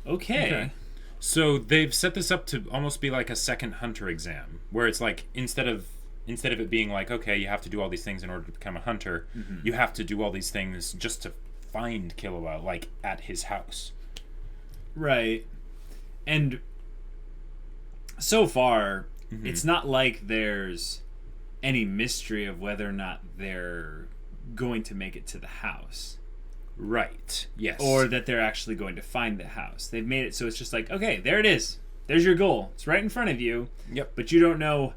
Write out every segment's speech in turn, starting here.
Okay. So they've set this up to almost be like a second hunter exam, where it's like instead of it being like, okay, you have to do all these things in order to become a hunter, you have to do all these things just to find Killua, like at his house. Right. And so far, it's not like there's any mystery of whether or not they're going to make it to the house. Right. Yes. Or that they're actually going to find the house. They've made it so it's just like, okay, there it is. There's your goal. It's right in front of you. Yep. But you don't know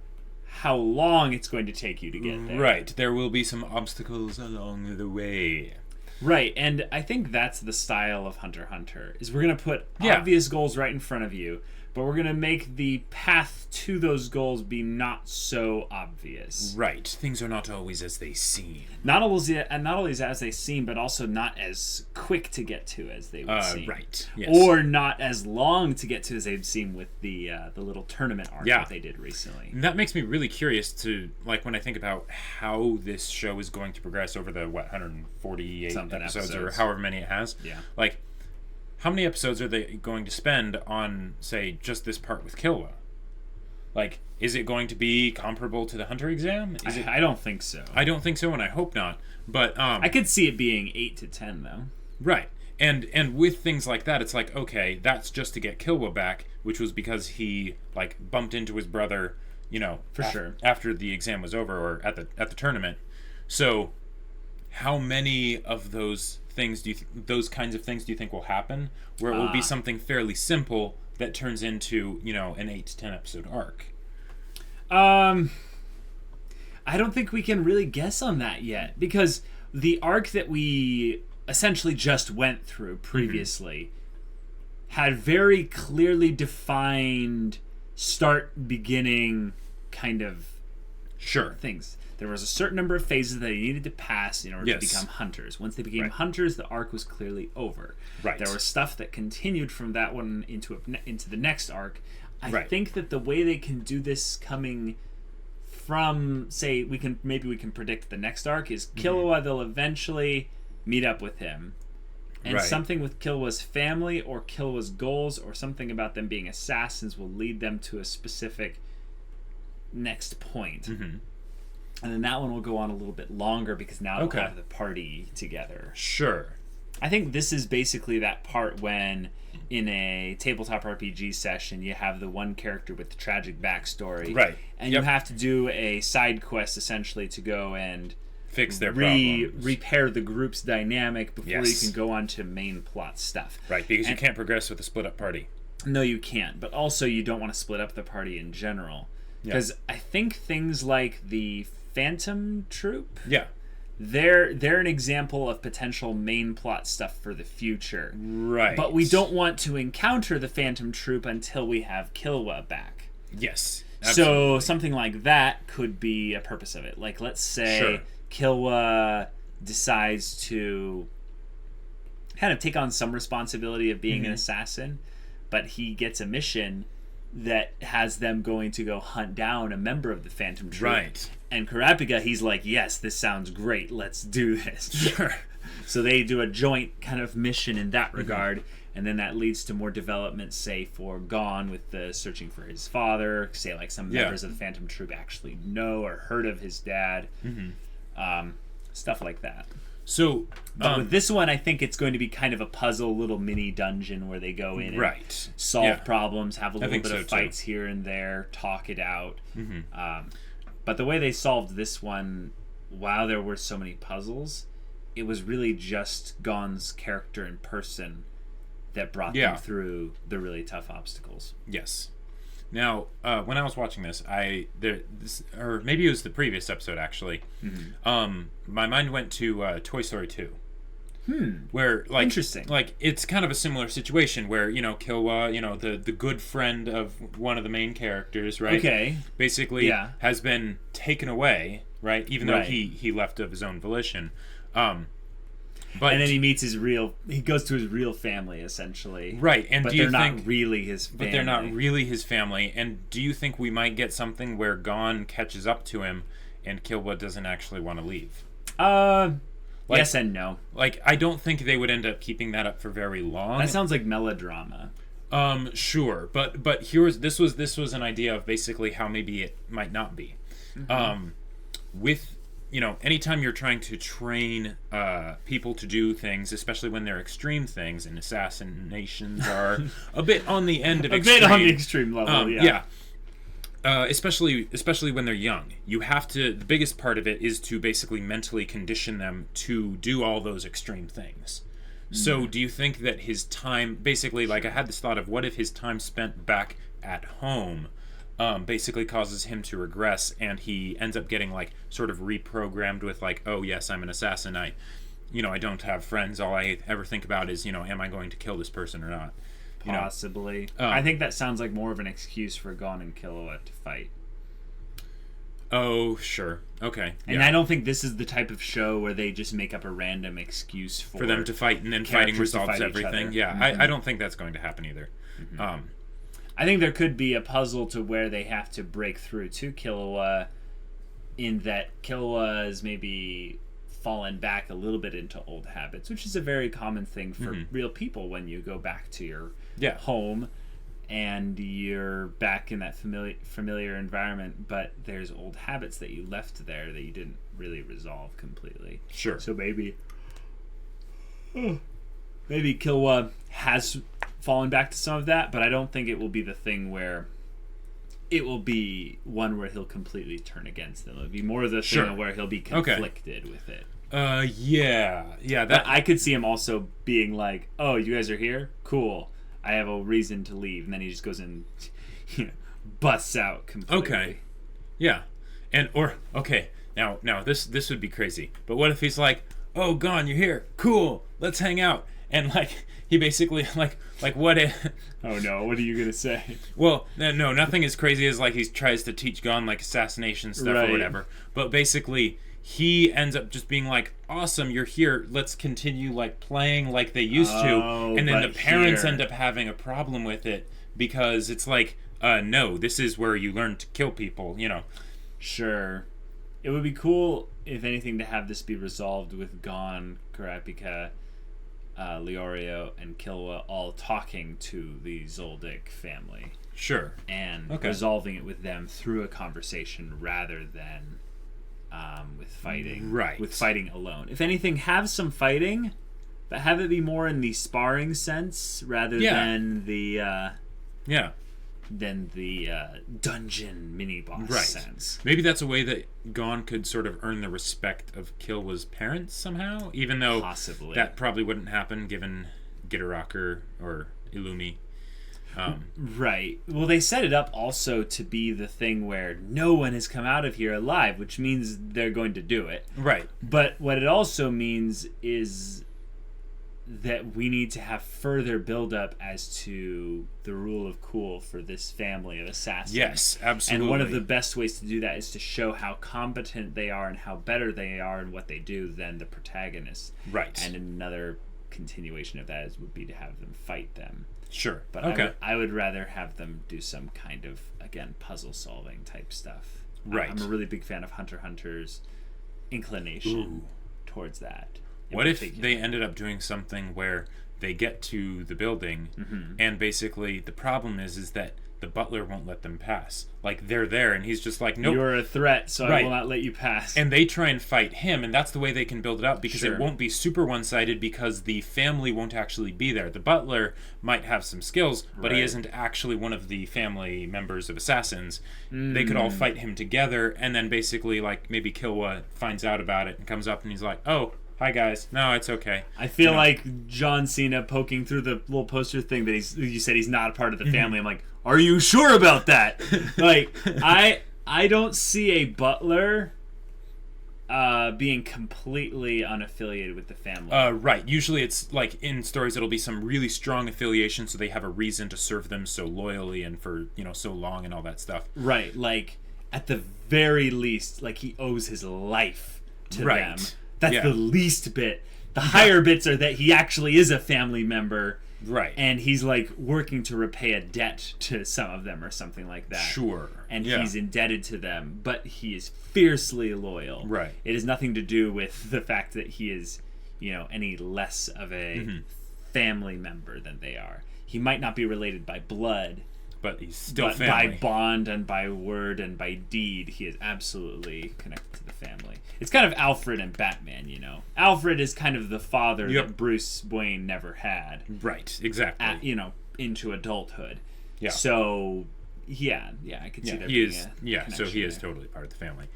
how long it's going to take you to get there. Right. There will be some obstacles along the way. Right, and I think that's the style of Hunter x Hunter, is we're going to put obvious goals right in front of you, but we're going to make the path to those goals be not so obvious. Right. Things are not always as they seem. Not always as they seem, but also not as quick to get to as they would seem. Right. Yes. Or not as long to get to as they'd seem with the little tournament arc that they did recently. And that makes me really curious to, like, when I think about how this show is going to progress over the, 148 episodes or however many it has. Yeah. Like, how many episodes are they going to spend on, say, just this part with Killua? Like, is it going to be comparable to the Hunter exam? I don't think so. I don't think so, and I hope not. But I could see it being 8 to 10, though. Right. And with things like that, it's like, okay, that's just to get Killua back, which was because he, like, bumped into his brother, sure, after the exam was over, or at the tournament. So, how many of those things those kinds of things do you think will happen, where it will be something fairly simple that turns into, an 8 to 10 episode arc? I don't think we can really guess on that yet, because the arc that we essentially just went through previously had very clearly defined start, beginning kind of things. There was a certain number of phases that they needed to pass in order to become hunters. Once they became hunters, the arc was clearly over. Right. There was stuff that continued from that one into the next arc. I think that the way they can do this coming from, say, we can predict the next arc is Killua. They'll eventually meet up with him, and something with Killua's family or Killua's goals or something about them being assassins will lead them to a specific next point. And then that one will go on a little bit longer because now they'll have the party together. Sure. I think this is basically that part when in a tabletop RPG session you have the one character with the tragic backstory. Right. And you have to do a side quest essentially to go and fix their problems. Repair the group's dynamic before you can go on to main plot stuff. Right, because you can't progress with a split up party. No, you can't. But also you don't want to split up the party in general. Because I think things like the Phantom Troop, they're an example of potential main plot stuff for the future. Right. But we don't want to encounter the Phantom Troop until we have Killua back. Yes. Absolutely. So something like that could be a purpose of it. Like, let's say Killua decides to kind of take on some responsibility of being an assassin, but he gets a mission that has them going to go hunt down a member of the Phantom Troop. Right. And Kurapika, he's like, yes, this sounds great. Let's do this. Sure. So they do a joint kind of mission in that regard, and then that leads to more development, say, for Gon with the searching for his father. Say, like, some members of the Phantom Troop actually know or heard of his dad. Stuff like that. So, but with this one, I think it's going to be kind of a puzzle, little mini dungeon where they go in and solve problems, have a little bit of fights here and there, talk it out. But the way they solved this one, while there were so many puzzles, it was really just Gon's character in person that brought them through the really tough obstacles. Yes. Now, when I was watching this, or maybe it was the previous episode actually. My mind went to Toy Story 2. Where, like, interesting. Like, it's kind of a similar situation where, Killua, the good friend of one of the main characters, right? Okay. Basically has been taken away, right? Even though he left of his own volition. But, and then he goes to his real family, essentially. Right, and but they're not really his family. But they're not really his family. And do you think we might get something where Gon catches up to him and Killua doesn't actually want to leave? Like, yes and no. Like, I don't think they would end up keeping that up for very long. That sounds like melodrama. Sure, but this was an idea of basically how maybe it might not be. With, anytime you're trying to train people to do things, especially when they're extreme things, and assassinations are a bit on the end of extreme. A bit on the extreme level, yeah. Especially when they're young. You have to, the biggest part of it is to basically mentally condition them to do all those extreme things. So do you think that his time, basically, like, I had this thought of what if his time spent back at home basically causes him to regress, and he ends up getting, like, sort of reprogrammed with, like, oh yes, I'm an assassin, I don't have friends, all I ever think about is, am I going to kill this person or not? Possibly. I think that sounds like more of an excuse for Gon and Killua to fight. Oh, sure. Okay. And I don't think this is the type of show where they just make up a random excuse for them to fight, and then fighting resolves everything. Yeah, Mm-hmm. I don't think that's going to happen either. Mm-hmm. I think there could be a puzzle to where they have to break through to Killua, in that Killua has maybe fallen back a little bit into old habits, which is a very common thing for real people when you go back to your home and you're back in that familiar environment, but there's old habits that you left there that you didn't really resolve completely. Sure. So maybe Killua has fallen back to some of that, but I don't think it will be the thing where it will be one where he'll completely turn against them. It'll be more of the thing where he'll be conflicted with it. Yeah. That I could see him also being like, "Oh, you guys are here? Cool. I have a reason to leave," and then he just goes and busts out completely. Okay. Yeah. Now this would be crazy. But what if he's like, "Oh, Gon, you're here. Cool. Let's hang out." And like he basically like what if oh no, what are you going to say? Well, no, nothing as crazy as like he tries to teach Gon like assassination stuff or whatever. But basically he ends up just being like, "Awesome, you're here. Let's continue like playing like they used to." And then the parents end up having a problem with it because it's like, no, this is where you learn to kill people, Sure. It would be cool, if anything, to have this be resolved with Gon, Kurapika, Leorio, and Killua all talking to the Zoldyck family. Sure. And resolving it with them through a conversation rather than with fighting. Right. With fighting alone. If anything, have some fighting, but have it be more in the sparring sense rather than the dungeon mini-boss sense. Maybe that's a way that Gon could sort of earn the respect of Killua's parents somehow, even though possibly that probably wouldn't happen given Gitterrocker or Illumi. Right. Well, they set it up also to be the thing where no one has come out of here alive, which means they're going to do it. Right. But what it also means is that we need to have further build-up as to the rule of cool for this family of assassins. Yes, absolutely. And one of the best ways to do that is to show how competent they are and how better they are in what they do than the protagonists. Right. And another continuation of that would be to have them fight them. Sure. But I would rather have them do some kind of, again, puzzle-solving type stuff. Right. I'm a really big fan of HunterxHunter's inclination towards that. What if they ended up doing something where they get to the building and basically the problem is that the butler won't let them pass? Like, they're there and he's just like, nope. You're a threat, so I will not let you pass. And they try and fight him, and that's the way they can build it up because it won't be super one-sided because the family won't actually be there. The butler might have some skills, but he isn't actually one of the family members of assassins. They could all fight him together, and then basically, like, maybe Killua finds out about it and comes up and he's like, "Oh, hi guys. No, it's okay." I feel like John Cena poking through the little poster thing that you said he's not a part of the family. I'm like, are you sure about that? Like, I don't see a butler being completely unaffiliated with the family. Right. Usually it's like in stories it'll be some really strong affiliation so they have a reason to serve them so loyally and for, so long and all that stuff. Right. Like, at the very least, like he owes his life to them. That's the least bit. The higher bits are that he actually is a family member Right. And he's like working to repay a debt to some of them or something like that. Sure. And he's indebted to them, but he is fiercely loyal. Right. It has nothing to do with the fact that he is, any less of a family member than they are. He might not be related by blood, but he's still by family. bond and by word and by deed, he is absolutely connected to the family. It's kind of Alfred and Batman, Alfred is kind of the father that Bruce Wayne never had. Right, exactly. Into adulthood. Yeah. So, I could see there being a so he is there. totally part of the family.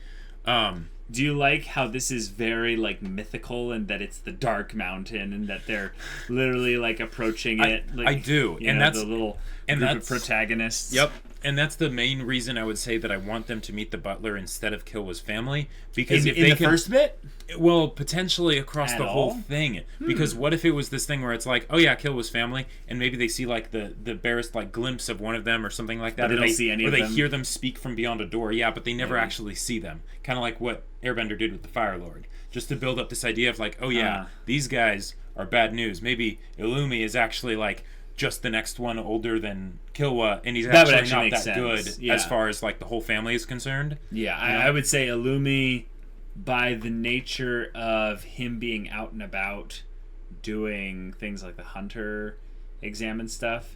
Do you like how this is very mythical and that it's the Dark Mountain and that they're literally approaching it? I do, and that's the little group of protagonists. Yep, and that's the main reason I would say that I want them to meet the butler instead of Killua's family, because if they in the first bit, well, potentially across the whole all? thing, because what if it was this thing where it's like, oh yeah, Killua's family, and maybe they see the barest glimpse of one of them or something like that, but they don't see any or of they them. Hear them speak from beyond a door, but they never actually see them, kind of like what Airbender did with the Fire Lord, just to build up this idea of these guys are bad news. Maybe Illumi is actually just the next one older than Killua, and he's actually not that sense. good as far as the whole family is concerned. Yeah, I would say Illumi, by the nature of him being out and about doing things like the Hunter exam and stuff,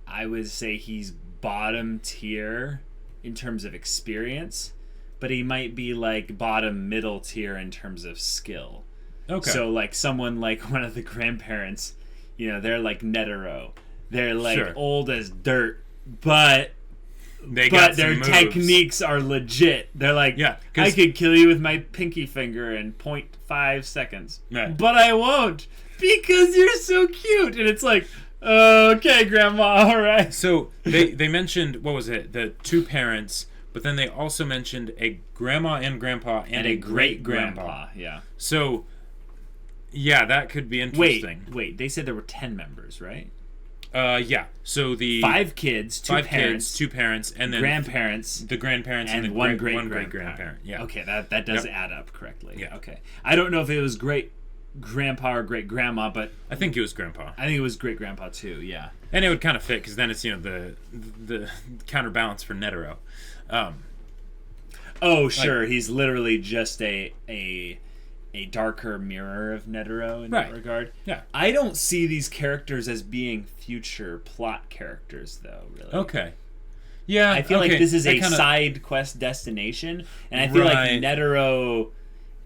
I would say he's bottom tier in terms of experience, but he might be bottom middle tier in terms of skill. Okay. So someone one of the grandparents, they're Netero. They're old as dirt, but their techniques are legit. They're I could kill you with my pinky finger in 0.5 seconds. Right. But I won't because you're so cute. And it's okay, Grandma, all right. So they mentioned, what was it, the two parents, but then they also mentioned a grandma and grandpa and a great-grandpa. Yeah. So, that could be interesting. Wait, they said there were 10 members, right? Yeah. So the 5 kids, 2 parents, 2 parents, and then grandparents, the grandparents, and the one great great grandparent. Yeah. Okay, that does add up correctly. Yeah. Okay. I don't know if it was great grandpa or great grandma, but I think it was grandpa. I think it was great grandpa too. Yeah. And it would kind of fit because then it's the counterbalance for Netero. Oh sure, he's literally just a darker mirror of Netero in that regard. Yeah. I don't see these characters as being future plot characters, though, really. Okay. Yeah, I feel like this is a side quest destination, and I feel like Netero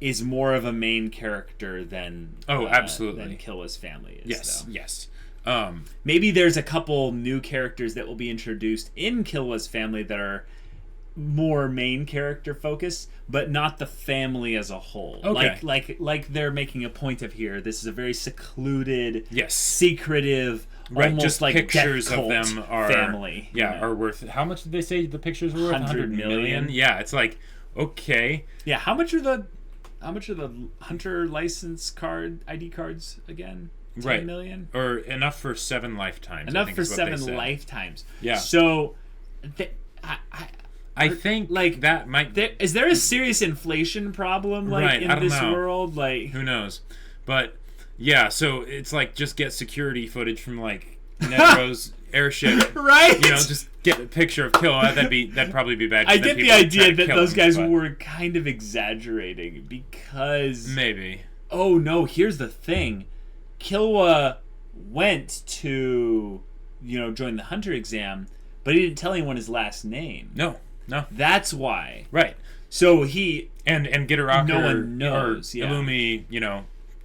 is more of a main character than absolutely than Killua's family is. Yes, though. yes. Maybe there's a couple new characters that will be introduced in Killua's family that are more main character focused, but not the family as a whole. Okay. Like they're making a point of here. This is a very secluded, secretive, almost just like pictures death cult of them are family. Are worth. How much did they say the pictures were worth? 100 million. Yeah, it's okay. Yeah, how much are the Hunter license card ID cards again? 10 million? Or enough for 7 lifetimes. Enough for 7 lifetimes. Yeah. So I think that might. Is there a serious inflation problem in this world? Who knows? But yeah, so it's just get security footage from Netero's airship, right? Just get a picture of Killua. That'd probably be bad. I get the idea that those guys were kind of exaggerating because maybe. Oh no! Here's the thing: Killua went to join the Hunter exam, but he didn't tell anyone his last name. No. That's why. Right. So he and Gitarocker, no one knows. Illumi,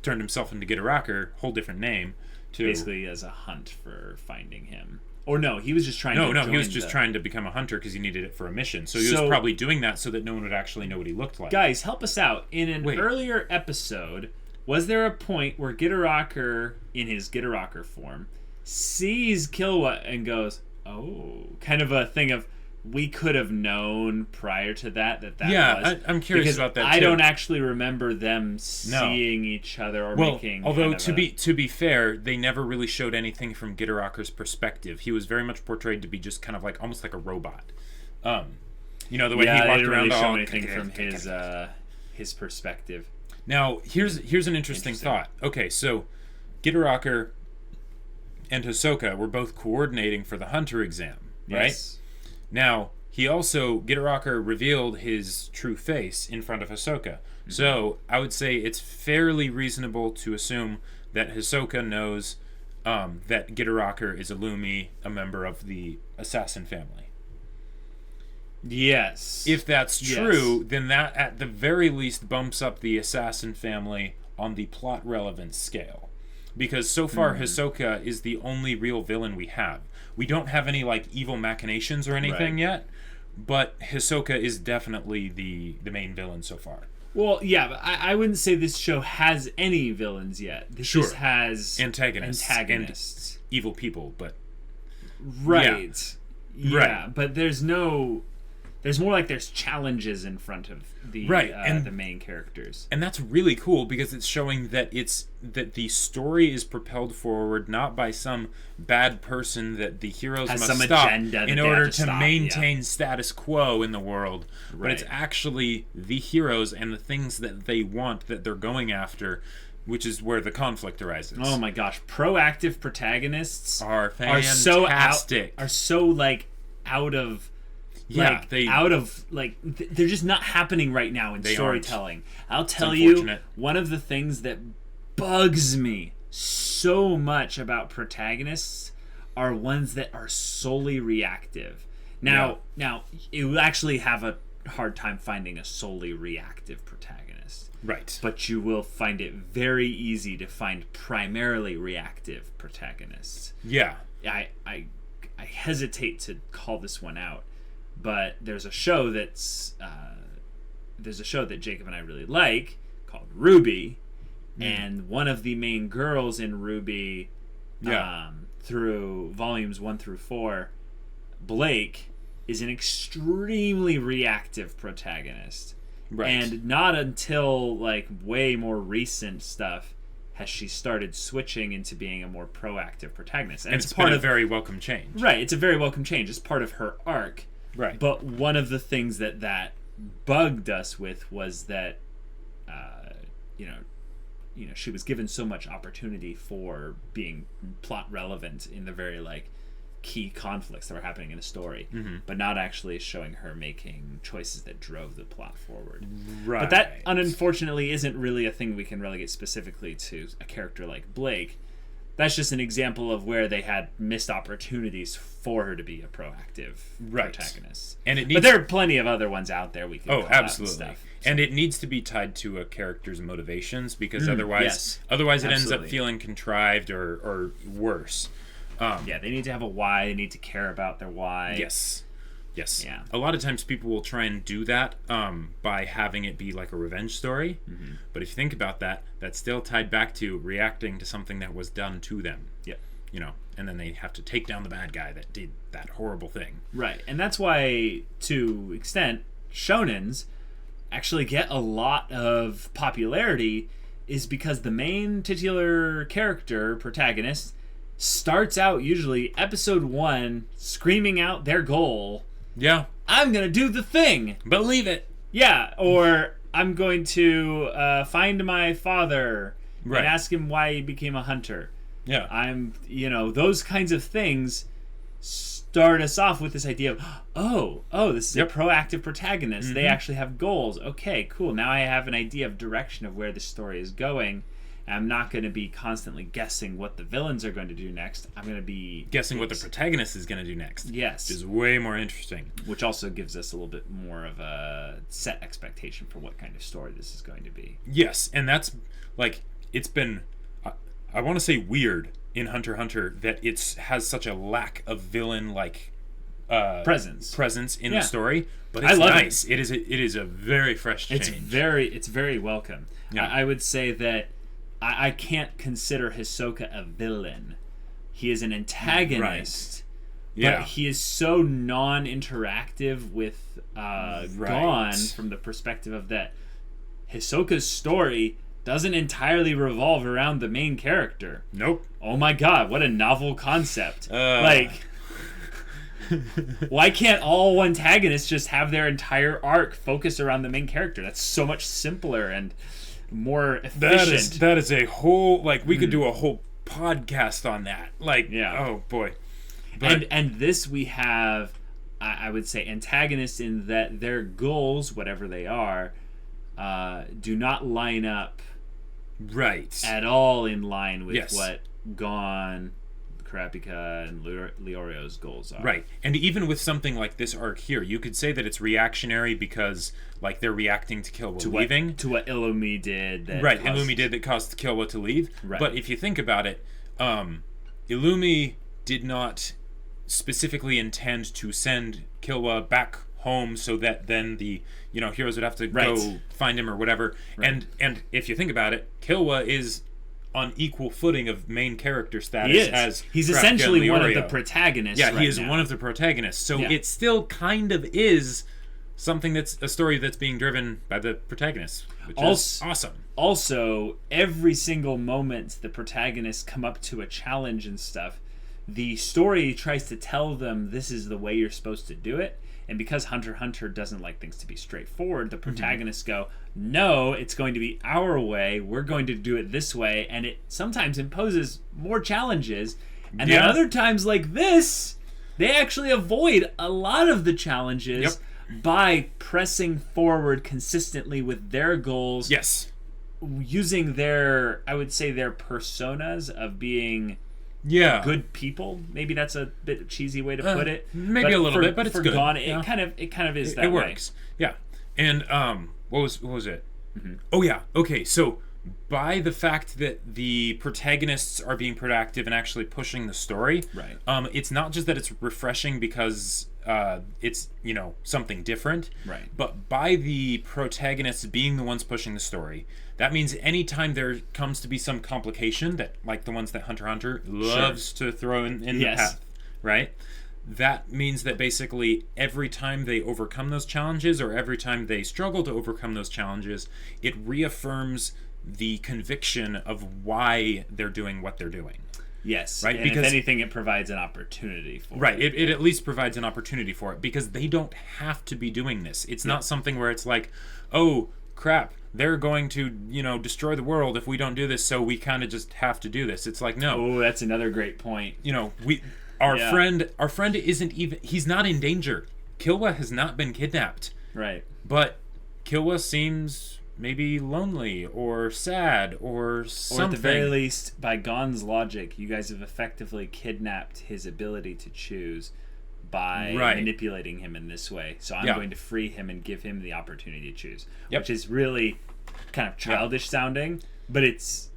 turned himself into Gitarocker, whole different name. Basically as a hunt for finding him. Or no, he was just trying to he was just trying to become a hunter because he needed it for a mission. So he was probably doing that so that no one would actually know what he looked like. Guys, help us out. In an earlier episode, was there a point where Gitarocker, in his Gitarocker form, sees Killua and goes, oh, kind of a thing of, we could have known prior to that was. I'm curious about that too. I don't actually remember them seeing each other or making. Although to be fair, they never really showed anything from Gitarocker's perspective. He was very much portrayed to be just kind of almost like a robot. The way he walked around. Really show anything from his perspective. Now here's an interesting thought. Okay, so Gitarocker and Hisoka were both coordinating for the Hunter exam, right? Yes. Now, Gitoraka revealed his true face in front of Hisoka. Mm-hmm. So, I would say it's fairly reasonable to assume that Hisoka knows that Gitoraka is a Lumi, a member of the assassin family. Yes. If that's true, then that at the very least bumps up the assassin family on the plot relevance scale. Because so far, Hisoka is the only real villain we have. We don't have any, like, evil machinations or anything yet, but Hisoka is definitely the main villain so far. Well, yeah, but I wouldn't say this show has any villains yet. This just has antagonists. And evil people, but... Right. Yeah, but there's no... There's more like there's challenges in front of the the main characters. And that's really cool because it's showing that the story is propelled forward not by some bad person that the heroes must stop in order to maintain status quo in the world. Right. But it's actually the heroes and the things that they want that they're going after, which is where the conflict arises. Oh my gosh, proactive protagonists are fantastic. Are so like out of they're just not happening right now in storytelling. I'll tell you, one of the things that bugs me so much about protagonists are ones that are solely reactive. Now you actually have a hard time finding a solely reactive protagonist. Right. But you will find it very easy to find primarily reactive protagonists. Yeah. I hesitate to call this one out. But there's a show that Jacob and I really like called Ruby, and one of the main girls in Ruby, through volumes 1 through 4, Blake, is an extremely reactive protagonist. Right. And not until like way more recent stuff has she started switching into being a more proactive protagonist. And it's part of a very welcome change. Right. It's a very welcome change. It's part of her arc. Right. But one of the things that bugged us with was that, she was given so much opportunity for being plot relevant in the very, like, key conflicts that were happening in a story, but not actually showing her making choices that drove the plot forward. Right. But that, unfortunately, isn't really a thing we can relegate specifically to a character like Blake. That's just an example of where they had missed opportunities for her to be a proactive protagonist. But there are plenty of other ones out there we can call absolutely. Out and stuff. And it needs to be tied to a character's motivations because otherwise it ends up feeling contrived or worse. They need to have a why. They need to care about their why. Yes. Yeah. A lot of times people will try and do that by having it be like a revenge story. Mm-hmm. But if you think about that, that's still tied back to reacting to something that was done to them. Yeah. And then they have to take down the bad guy that did that horrible thing. Right. And that's why, to extent, shonens actually get a lot of popularity is because the main titular character, protagonist, starts out usually episode 1 screaming out their goal. Yeah. I'm going to do the thing. Believe it. Yeah. Or I'm going to find my father and ask him why he became a hunter. Yeah. Those kinds of things start us off with this idea of, this is a proactive protagonist. Mm-hmm. They actually have goals. Okay, cool. Now I have an idea of direction of where the story is going. I'm not going to be constantly guessing what the villains are going to do next. I'm going to be guessing what the protagonist is going to do next. Yes. Which is way more interesting. Which also gives us a little bit more of a set expectation for what kind of story this is going to be. Yes, and that's, like, it's been, I want to say weird in HunterxHunter that it has such a lack of villain, like, presence in the story. But it's nice. It is a very fresh change. It's very welcome. Yeah. I would say that I can't consider Hisoka a villain. He is an antagonist, but he is so non-interactive with Gon from the perspective of that Hisoka's story doesn't entirely revolve around the main character. Nope. Oh my god, what a novel concept. Why can't all antagonists just have their entire arc focus around the main character? That's so much simpler and more efficient. That is a whole, like, we could do a whole podcast on that. Like, oh boy. But, and this we have, I would say, antagonists in that their goals, whatever they are, do not line up at all in line with what Gon, Kurapika, and Leorio's goals are. Right. And even with something like this arc here, you could say that it's reactionary because, like, they're reacting to Killua leaving. To what Illumi did. Illumi did that caused Killua to leave. Right. But if you think about it, Illumi did not specifically intend to send Killua back home so that then the heroes would have to go find him or whatever. Right. And if you think about it, Killua is on equal footing of main character status he's essentially one of the protagonists. Yeah, he is one of the protagonists. So it still kind of is something that's a story that's being driven by the protagonist, which is awesome. Also, every single moment the protagonists come up to a challenge and stuff, the story tries to tell them this is the way you're supposed to do it. And because HunterxHunter doesn't like things to be straightforward, the protagonists go, no, it's going to be our way. We're going to do it this way. And it sometimes imposes more challenges. And then other times like this, they actually avoid a lot of the challenges by pressing forward consistently with their goals. Yes. Using their personas of being... good people. Maybe that's a bit cheesy way to put it. Maybe a little bit, but it's good. Gon, it kind of is that way. It way. works. Yeah. And what was it? Mm-hmm. Oh yeah. Okay. So by the fact that the protagonists are being proactive and actually pushing the story, right? It's not just that it's refreshing because it's something different, right? But by the protagonists being the ones pushing the story, that means anytime there comes to be some complication that, like the ones that HunterxHunter loves to throw in the path, right? That means that basically every time they overcome those challenges, or every time they struggle to overcome those challenges, it reaffirms the conviction of why they're doing what they're doing. Yes, right. And because if anything, it provides an opportunity for it. It at least provides an opportunity for it because they don't have to be doing this. It's not something where it's like, oh crap, they're going to destroy the world if we don't do this, so we kind of just have to do this. It's like, no. Oh, that's another great point. Our friend isn't even, he's not in danger. Killua has not been kidnapped. Right. But Killua seems maybe lonely or sad or something. Or at the very least, by Gon's logic, you guys have effectively kidnapped his ability to choose by manipulating him in this way. So I'm going to free him and give him the opportunity to choose, which is really kind of childish sounding, but it's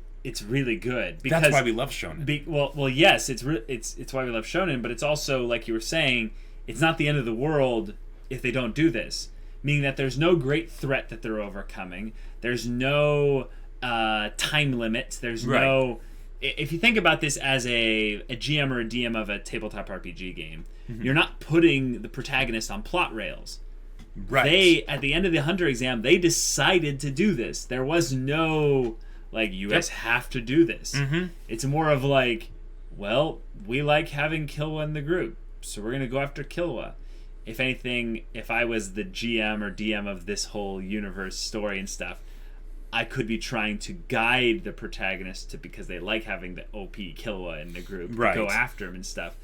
really good. Because that's why we love shonen. Well, yes, it's why we love shonen, but it's also, like you were saying, it's not the end of the world if they don't do this. Meaning that there's no great threat that they're overcoming. There's no time limit. There's no... If you think about this as a GM or a DM of a tabletop RPG game, you're not putting the protagonist on plot rails. Right. At the end of the Hunter exam, they decided to do this. There was no, like, you guys have to do this. Mm-hmm. It's more of like, well, we like having Killua in the group, so we're going to go after Killua. If anything, if I was the GM or DM of this whole universe story and stuff, I could be trying to guide the protagonist because they like having the OP Killua in the group to go after him and stuff.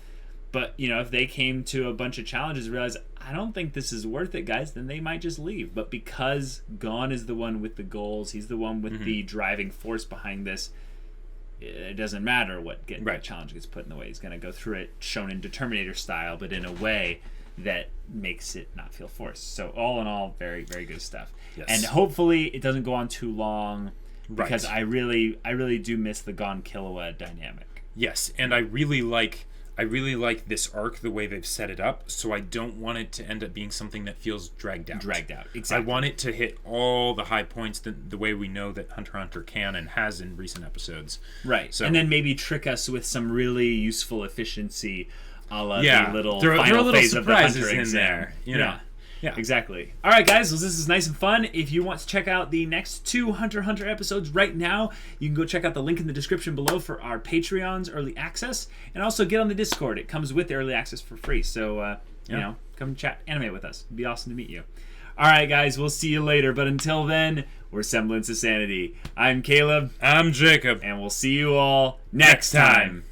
But, if they came to a bunch of challenges and realized, I don't think this is worth it, guys, then they might just leave. But because Gon is the one with the goals, he's the one with the driving force behind this, it doesn't matter what challenge gets put in the way. He's going to go through it Shonen Determinator style, but in a way that makes it not feel forced. So all in all, very, very good stuff. Yes. And hopefully it doesn't go on too long because I really do miss the Gon Killua dynamic. Yes, and I really like this arc, the way they've set it up, so I don't want it to end up being something that feels dragged out. Exactly. I want it to hit all the high points the way we know that HunterxHunter can and has in recent episodes. Right. So, and then maybe trick us with some really useful efficiency a la the little final phase of the Hunter exam. Yeah, exactly. All right, guys, well, this is nice and fun. If you want to check out the next 2 HunterxHunter episodes right now, you can go check out the link in the description below for our Patreon's early access, and also get on the Discord. It comes with the early access for free. So, come chat anime with us. It'd be awesome to meet you. Alright, guys, we'll see you later. But until then, we're Semblance of Sanity. I'm Caleb. I'm Jacob. And we'll see you all next time.